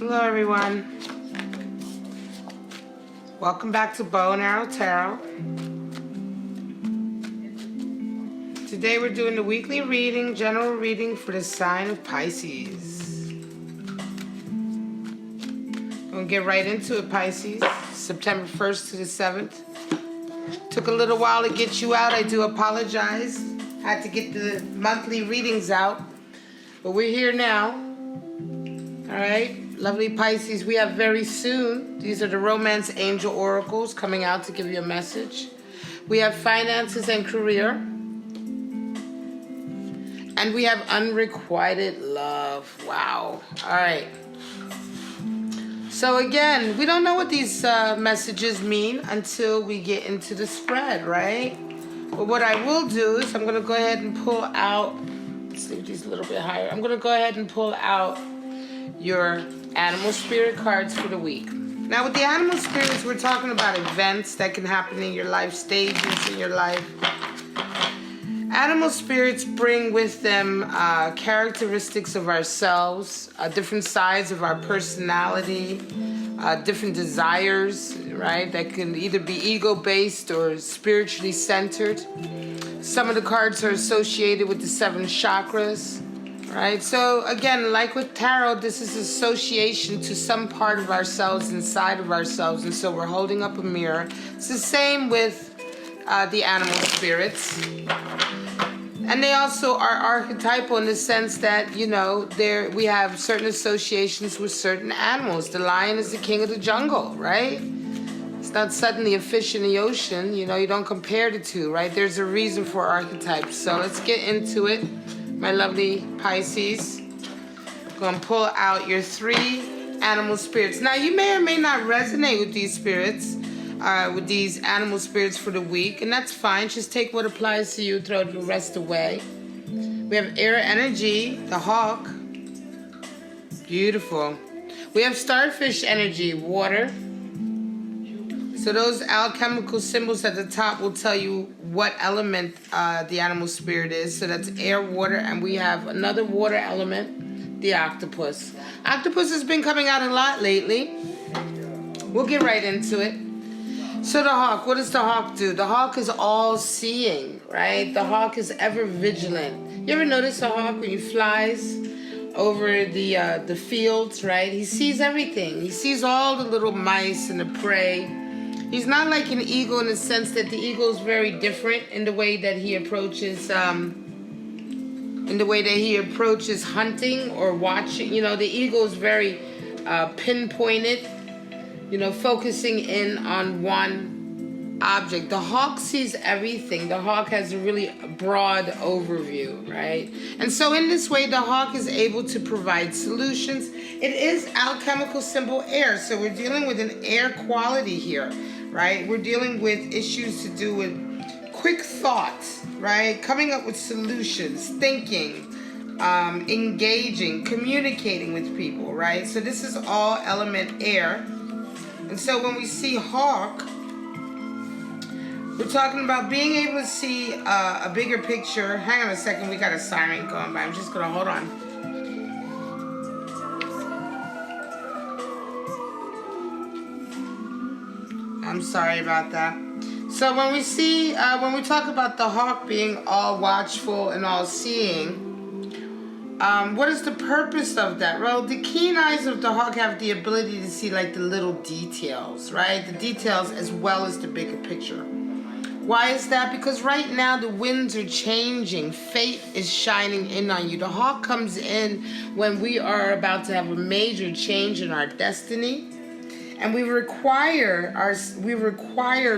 Hello everyone. Welcome back to Bow and Arrow Tarot. Today we're doing the weekly reading, general reading for the sign of Pisces. Gonna get right into it, Pisces. September 1st to the 7th. Took a little while to get you out. I do apologize. Had to get the monthly readings out. But we're here now. Alright, lovely Pisces, we have very soon, these are the Romance Angel Oracles coming out to give you a message. We have finances and career. And we have unrequited love. Wow. Alright. So again, we don't know what these messages mean until we get into the spread, right? But what I will do is I'm going to go ahead and pull out, let's leave these a little bit higher. I'm going to go ahead and pull out your animal spirit cards for the week. Now with the animal spirits, we're talking about events that can happen in your life, stages in your life. Animal spirits bring with them characteristics of ourselves, different sides of our personality, different desires, right? That can either be ego-based or spiritually centered. Some of the cards are associated with the 7 chakras. Right, so again, like with tarot, this is association to some part of ourselves inside of ourselves, and so we're holding up a mirror. It's the same with the animal spirits. And they also are archetypal in the sense that, you know, we have certain associations with certain animals. The lion is the king of the jungle, right? It's not suddenly a fish in the ocean, you know, you don't compare the two, right? There's a reason for archetypes. So let's get into it. My lovely Pisces, going to pull out your 3 animal spirits. Now, you may or may not resonate with these spirits, with these animal spirits for the week, and that's fine. Just take what applies to you, throw the rest away. We have air energy, the hawk. Beautiful. We have starfish energy, water. So those alchemical symbols at the top will tell you what element the animal spirit is. So that's air, water, and we have another water element, the octopus. Octopus has been coming out a lot lately. We'll get right into it. So the hawk, what does the hawk do? The hawk is all-seeing, right? The hawk is ever vigilant. You ever notice a hawk when he flies over the fields, right? He sees everything. He sees all the little mice and the prey. He's not like an eagle in the sense that the eagle is very different in the way that he approaches, hunting or watching. You know, the eagle is very pinpointed, you know, focusing in on one object. The hawk sees everything. The hawk has a really broad overview, right? And so in this way, the hawk is able to provide solutions. It is alchemical symbol air, so we're dealing with an air quality here. Right? We're dealing with issues to do with quick thoughts, right? Coming up with solutions, thinking, engaging, communicating with people, right? So this is all element air. And so when we see hawk, we're talking about being able to see a bigger picture. Hang on a second, we got a siren going by. I'm just going to hold on. I'm sorry about that. So when we talk about the hawk being all watchful and all seeing, what is the purpose of that? Well, the keen eyes of the hawk have the ability to see like the little details, right? The details as well as the bigger picture. Why is that? Because right now the winds are changing. Fate is shining in on you. The hawk comes in when we are about to have a major change in our destiny. And we require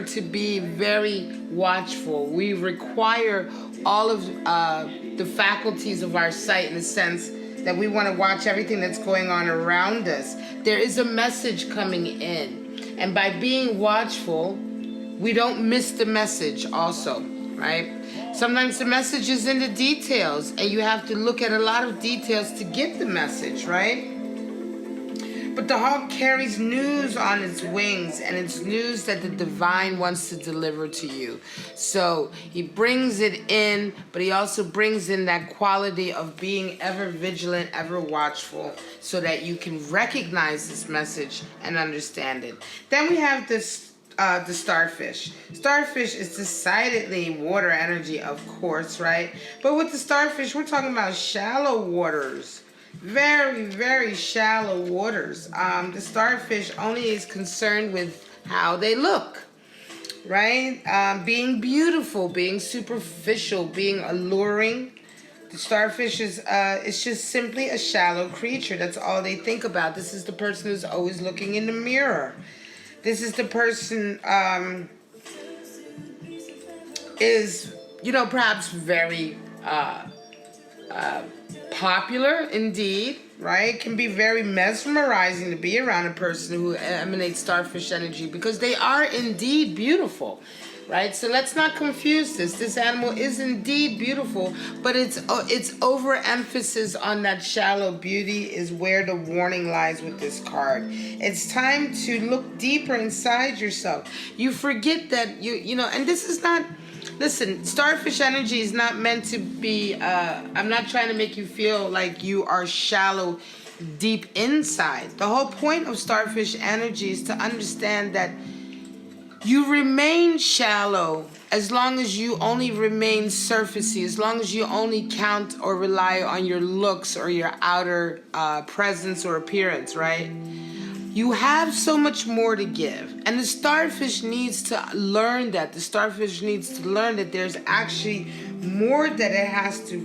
to be very watchful. We require all of the faculties of our sight in the sense that we want to watch everything that's going on around us. There is a message coming in. And by being watchful, we don't miss the message also, right? Sometimes the message is in the details, and you have to look at a lot of details to get the message, right? But But the hawk carries news on its wings, and it's news that the divine wants to deliver to you. So he brings it in, but he also brings in that quality of being ever vigilant, ever watchful, so that you can recognize this message and understand it. Then we have this the starfish. Starfish is decidedly water energy, of course, right? But with the starfish, we're talking about shallow waters. Very, very shallow waters. The starfish only is concerned with how they look, right? Being beautiful, being superficial, being alluring. The starfish is it's just simply a shallow creature. That's all they think about. This is the person who's always looking in the mirror. This is the person is, you know, perhaps very popular indeed, right? It can be very mesmerizing to be around a person who emanates starfish energy because they are indeed beautiful, right? So let's not confuse this. This animal is indeed beautiful, but its overemphasis on that shallow beauty is where the warning lies with this card. It's time to look deeper inside yourself. You forget that you know, and this is not. Listen, starfish energy is not meant to be, I'm not trying to make you feel like you are shallow deep inside. The whole point of starfish energy is to understand that you remain shallow as long as you only remain surfacey, as long as you only count or rely on your looks or your outer presence or appearance, right? You have so much more to give. And the starfish needs to learn that. The starfish needs to learn that there's actually more that it has to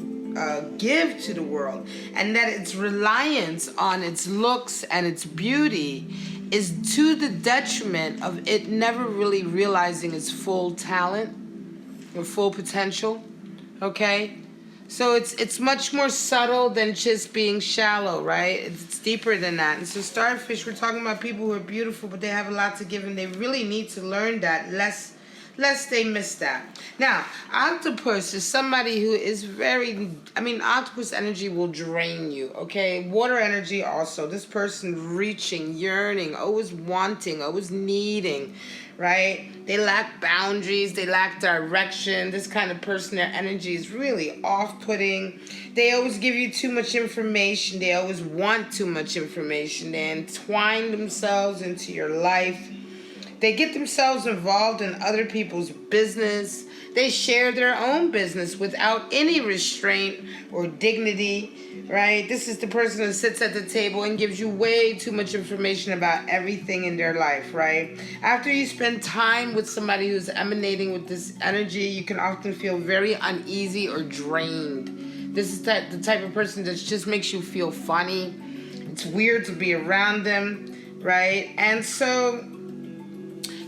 give to the world. And that its reliance on its looks and its beauty is to the detriment of it never really realizing its full talent or full potential. Okay? So it's much more subtle than just being shallow, right? It's deeper than that. And so starfish, we're talking about people who are beautiful, but they have a lot to give, and they really need to learn that, lest they miss that. Now, octopus is somebody who is very, octopus energy will drain you, okay? Water energy also. This person reaching, yearning, always wanting, always needing, right? They lack boundaries. They lack direction. This kind of person, their energy is really off-putting. They always give you too much information. They always want too much information. They entwine themselves into your life. They get themselves involved in other people's business. They share their own business without any restraint or dignity, right? This is the person who sits at the table and gives you way too much information about everything in their life, right? After you spend time with somebody who's emanating with this energy, you can often feel very uneasy or drained. This is the type of person that just makes you feel funny. It's weird to be around them, right? And so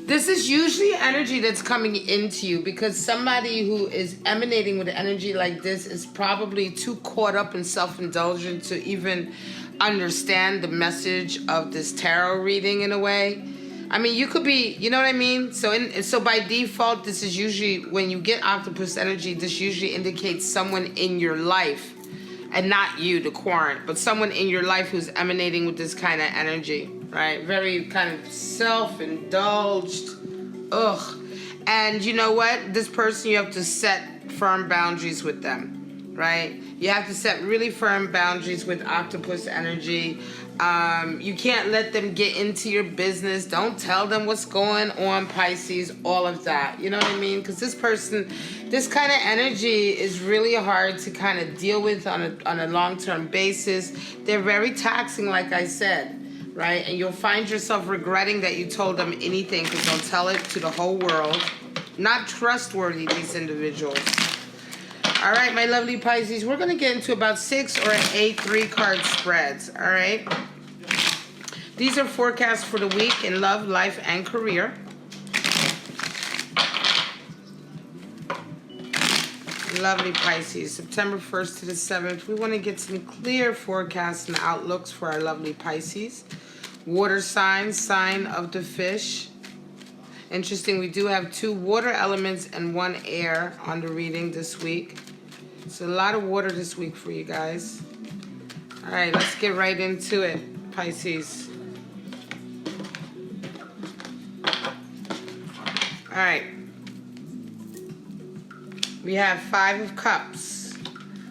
this is usually energy that's coming into you because somebody who is emanating with energy like this is probably too caught up and self-indulgent to even understand the message of this tarot reading in a way. I mean, you could be, you know what I mean? So by default, this is usually, when you get octopus energy, this usually indicates someone in your life, and not you, the querent, but someone in your life who's emanating with this kind of energy, right? Very kind of self-indulged. Ugh. And you know what? This person, you have to set firm boundaries with them, right? You have to set really firm boundaries with octopus energy. You can't let them get into your business. Don't tell them what's going on, Pisces, all of that. You know what I mean? Because this person, this kind of energy is really hard to kind of deal with on a long-term basis. They're very taxing, like I said, right? And you'll find yourself regretting that you told them anything because they'll tell it to the whole world. Not trustworthy, these individuals. All right, my lovely Pisces, we're going to get into about 6 or 8 3-card spreads, all right? These are forecasts for the week in love, life, and career. Lovely Pisces, September 1st to the 7th. We want to get some clear forecasts and outlooks for our lovely Pisces. Water sign, sign of the fish. Interesting, we do have 2 water elements and 1 air on the reading this week. So a lot of water this week for you guys. All right, let's get right into it, Pisces. All right. We have 5 of Cups,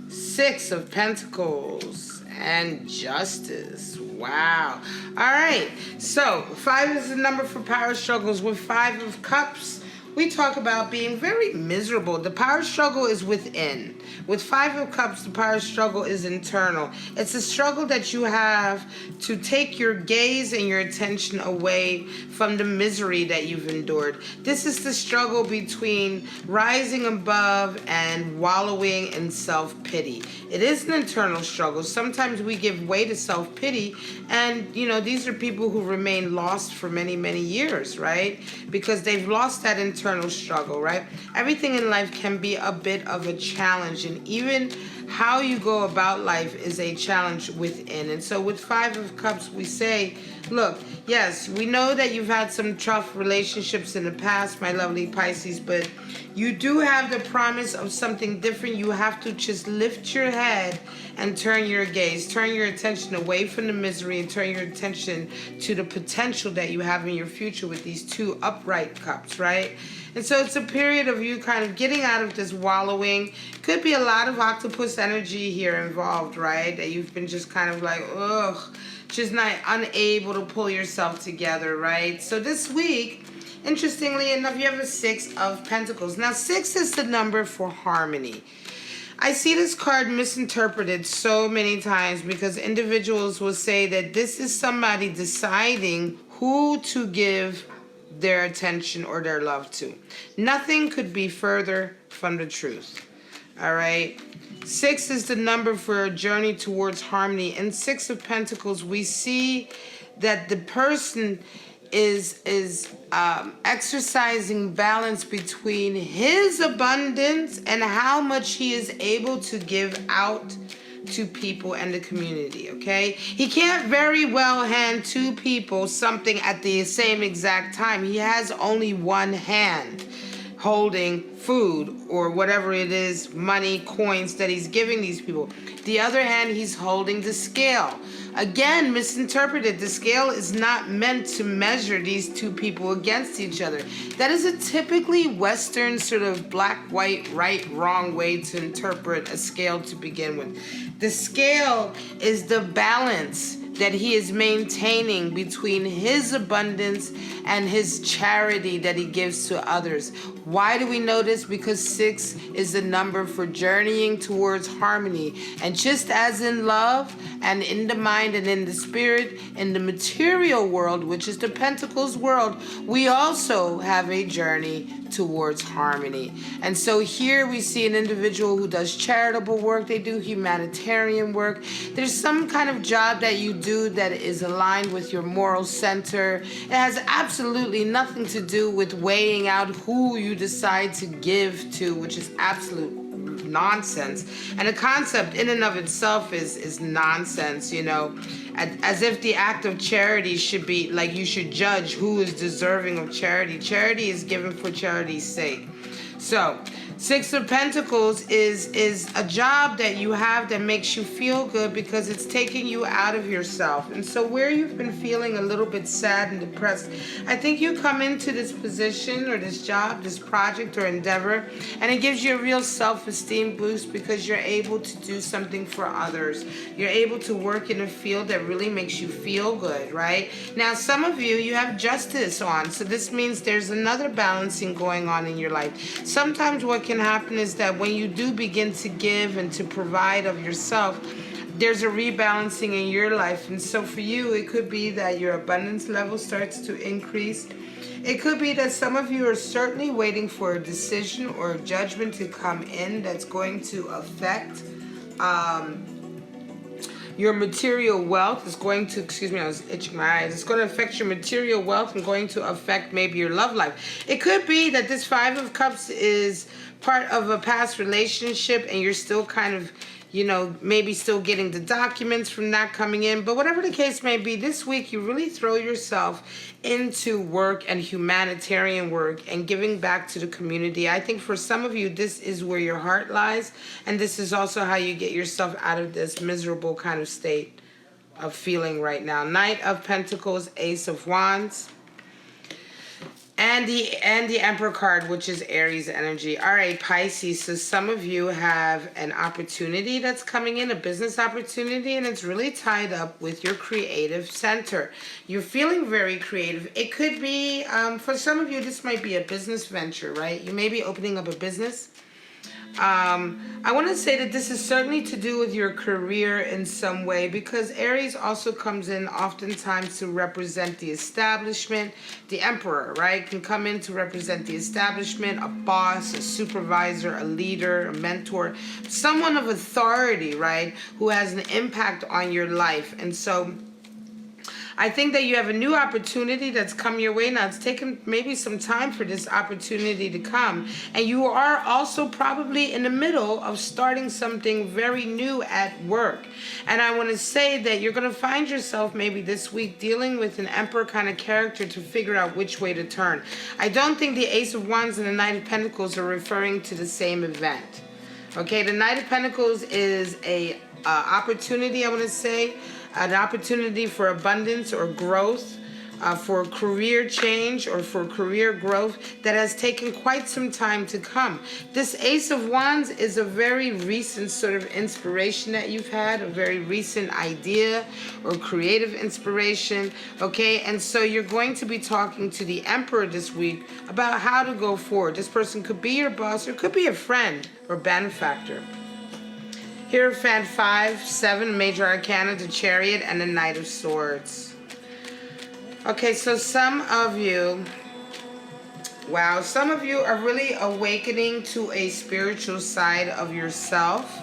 6 of Pentacles, and Justice. Wow. All right. So 5 is the number for power struggles. With 5 of Cups, we talk about being very miserable. The power struggle is within. With 5 of Cups, the power struggle is internal. It's a struggle that you have to take your gaze and your attention away from the misery that you've endured. This is the struggle between rising above and wallowing in self-pity. It is an internal struggle. Sometimes we give way to self-pity, and these are people who remain lost for many, many years, right? Because they've lost that internal struggle, right? Everything in life can be a bit of a challenge, and even how you go about life is a challenge within. And so with 5 of Cups, we say, look, yes, we know that you've had some tough relationships in the past, my lovely Pisces, but you do have the promise of something different. You have to just lift your head and turn your gaze, turn your attention away from the misery, and turn your attention to the potential that you have in your future with these 2 upright cups, right? And so it's a period of you kind of getting out of this wallowing. Could be a lot of octopus energy here involved, right? That you've been just kind of like, ugh, just not unable to pull yourself together, right? So this week, interestingly enough, you have a 6 of Pentacles. Now, 6 is the number for harmony. I see this card misinterpreted so many times because individuals will say that this is somebody deciding who to give their attention or their love to. Nothing could be further from the truth. All right. 6 is the number for a journey towards harmony. In 6 of Pentacles, we see that the person is exercising balance between his abundance and how much he is able to give out to people and the community, okay? He can't very well hand 2 people something at the same exact time. He has only one hand holding food or whatever it is, money, coins that he's giving these people. The other hand, he's holding the scale. Again, misinterpreted. The scale is not meant to measure these 2 people against each other. That is a typically Western sort of black, white, right, wrong way to interpret a scale to begin with. The scale is the balance that he is maintaining between his abundance and his charity that he gives to others. Why do we know this? Because 6 is the number for journeying towards harmony. And just as in love and in the mind and in the spirit, in the material world, which is the Pentacles world, we also have a journey towards harmony. And so here we see an individual who does charitable work. They do humanitarian work. There's some kind of job that you do that is aligned with your moral center. It has absolutely nothing to do with weighing out who you decide to give to, which is absolute nonsense. And the concept in and of itself is nonsense, as if the act of charity should be like you should judge who is deserving of charity. Charity is given for charity's sake. So 6 of Pentacles is a job that you have that makes you feel good because it's taking you out of yourself. And so where you've been feeling a little bit sad and depressed, I think you come into this position or this job, this project or endeavor, and it gives you a real self-esteem boost because you're able to do something for others. You're able to work in a field that really makes you feel good, right? Now, some of you have Justice on, so this means there's another balancing going on in your life. Sometimes what can happen is that when you do begin to give and to provide of yourself, there's a rebalancing in your life. And so for you, it could be that your abundance level starts to increase. It could be that some of you are certainly waiting for a decision or a judgment to come in that's going to affect your material wealth. Is going to, I was itching my eyes. It's going to affect your material wealth and going to affect maybe your love life. It could be that this 5 of Cups is part of a past relationship and you're still kind of, maybe still getting the documents from that coming in. But whatever the case may be, this week you really throw yourself into work and humanitarian work and giving back to the community. I think for some of you, this is where your heart lies. And this is also how you get yourself out of this miserable kind of state of feeling right now. Knight of Pentacles, Ace of Wands. And the Emperor card, which is Aries energy. All right, Pisces. So some of you have an opportunity that's coming in, a business opportunity, and it's really tied up with your creative center. You're feeling very creative. It could be, for some of you, this might be a business venture, right? You may be opening up a business. I want to say that this is certainly to do with your career in some way, because Aries also comes in oftentimes to represent the establishment. The Emperor, right, can come in to represent the establishment, a boss, a supervisor, a leader, a mentor, someone of authority, right, who has an impact on your life. And so I think that you have a new opportunity that's come your way. Now, it's taken maybe some time for this opportunity to come. And you are also probably in the middle of starting something very new at work. And I want to say that you're going to find yourself maybe this week dealing with an Emperor kind of character to figure out which way to turn. I don't think the Ace of Wands and the Knight of Pentacles are referring to the same event. Okay, the Knight of Pentacles is a opportunity, I want to say, an opportunity for abundance or growth, for career change or for career growth that has taken quite some time to come. This Ace of Wands is a very recent sort of inspiration that you've had, a very recent idea or creative inspiration, okay? And so you're going to be talking to the Emperor this week about how to go forward. This person could be your boss or could be a friend or benefactor. Hierophant 5, 7, Major Arcana, the Chariot, and the Knight of Swords. Okay, so some of you, wow, some of you are really awakening to a spiritual side of yourself.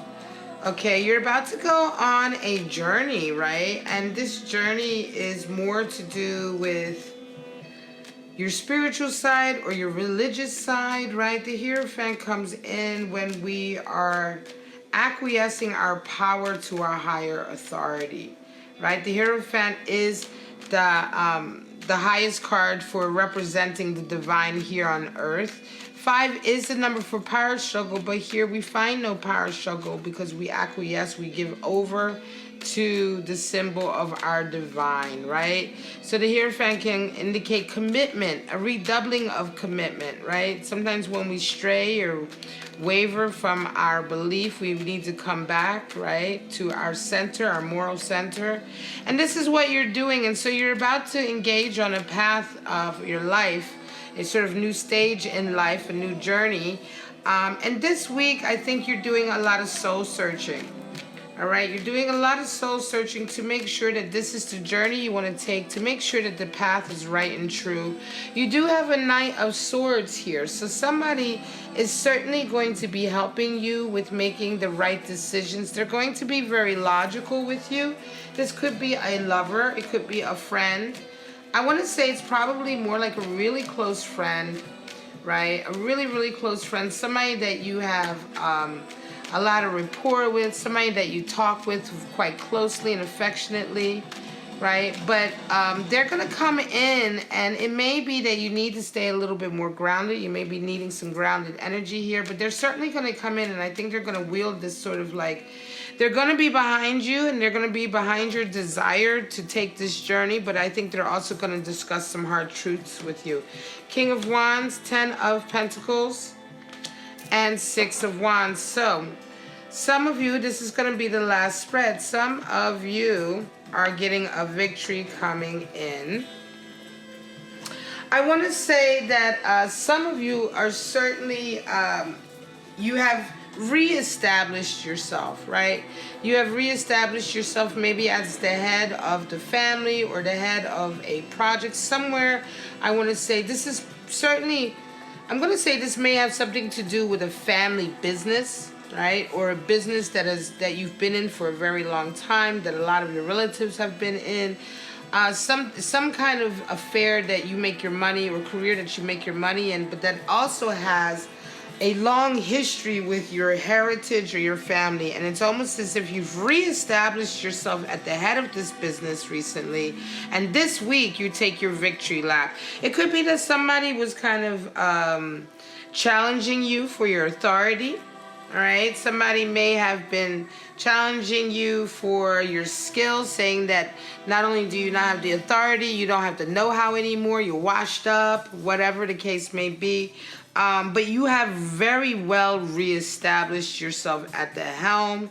Okay, you're about to go on a journey, right? And this journey is more to do with your spiritual side or your religious side, right? The Hierophant comes in when we are acquiescing our power to our higher authority, right? The Hierophant is the highest card for representing the divine here on earth. 5 is the number for power struggle, but here we find no power struggle because we acquiesce, we give over to the symbol of our divine, right? So the Hierophant can indicate commitment, a redoubling of commitment, right? Sometimes when we stray or waver from our belief, we need to come back, right, to our center, our moral center. And this is what you're doing. And so you're about to engage on a path of your life, a sort of new stage in life, a new journey. And this week, I think you're doing a lot of soul searching. All right, you're doing a lot of soul searching to make sure that this is the journey you want to take, to make sure that the path is right and true. You do have a Knight of Swords here, so somebody is certainly going to be helping you with making the right decisions. They're going to be very logical with you. This could be a lover, it could be a friend. I want to say it's probably more like a really close friend, right? A really, really close friend, somebody that you have a lot of rapport with, somebody that you talk with quite closely and affectionately, right? But they're going to come in, and it may be that you need to stay a little bit more grounded. You may be needing some grounded energy here, but they're certainly going to come in, and I think they're going to wield this sort of like, they're going to be behind you, and they're going to be behind your desire to take this journey, but I think they're also going to discuss some hard truths with you. King of Wands, 10 of Pentacles, and 6 of Wands. So some of you, this is going to be the last spread. Some of you are getting a victory coming in. I want to say that some of you are certainly, you have reestablished yourself, right? You have reestablished yourself maybe as the head of the family or the head of a project somewhere. I want to say this is certainly, I'm going to say this may have something to do with a family business, right? Or a business that you've been in for a very long time, that a lot of your relatives have been in. Some kind of affair that you make your money, or career that you make your money in, but that also has a long history with your heritage or your family. And it's almost as if you've reestablished yourself at the head of this business recently, and this week you take your victory lap. It could be that somebody was kind of challenging you for your authority, All right, somebody may have been challenging you for your skills, saying that not only do you not have the authority, you don't have the know-how anymore, you're washed up, whatever the case may be. But you have very well reestablished yourself at the helm.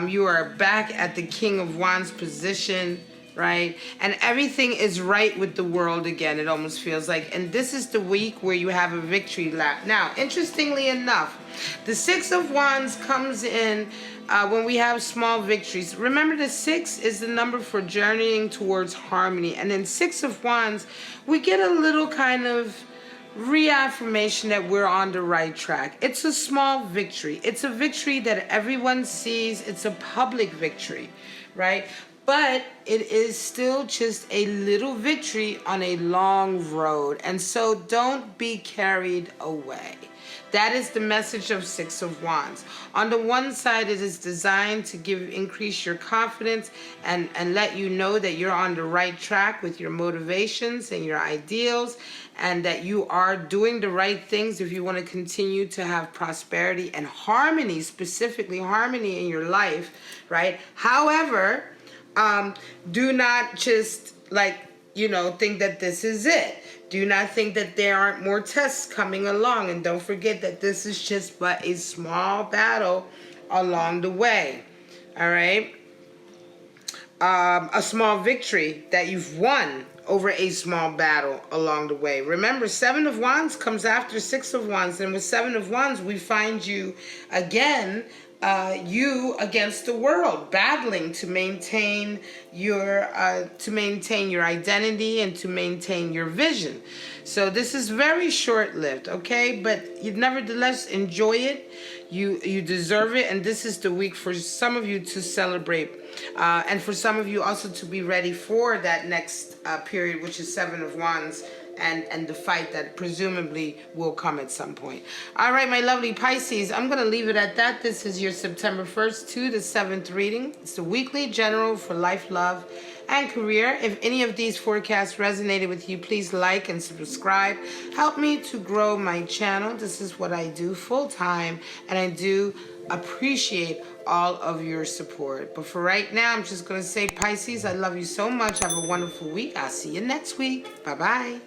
You are back at the King of Wands position, right? And everything is right with the world again, it almost feels like. And this is the week where you have a victory lap. Now, interestingly enough, the Six of Wands comes in when we have small victories. Remember, the 6 is the number for journeying towards harmony. And then Six of Wands, we get a little kind of reaffirmation that we're on the right track. It's a small victory. It's a victory that everyone sees. It's a public victory, right? But it is still just a little victory on a long road. And so don't be carried away. That is the message of Six of Wands. On the one side, it is designed to increase your confidence and let you know that you're on the right track with your motivations and your ideals, and that you are doing the right things if you want to continue to have prosperity and harmony, specifically harmony in your life, right? However, do not just think that this is it. Do not think that there aren't more tests coming along. And don't forget that this is just but a small battle along the way. All right? A small victory that you've won over a small battle along the way. Remember, Seven of Wands comes after Six of Wands. And with Seven of Wands, we find you again, you against the world, battling to maintain your identity and to maintain your vision. So this is very short-lived, okay? But you nevertheless enjoy it. You deserve it, and this is the week for some of you to celebrate, and for some of you also to be ready for that next period, which is Seven of Wands. And the fight that presumably will come at some point. All right, my lovely Pisces, I'm going to leave it at that. This is your September 1st to the 7th reading. It's the weekly general for life, love, and career. If any of these forecasts resonated with you, please like and subscribe. Help me to grow my channel. This is what I do full time, and I do appreciate all of your support. But for right now, I'm just going to say, Pisces, I love you so much. Have a wonderful week. I'll see you next week. Bye-bye.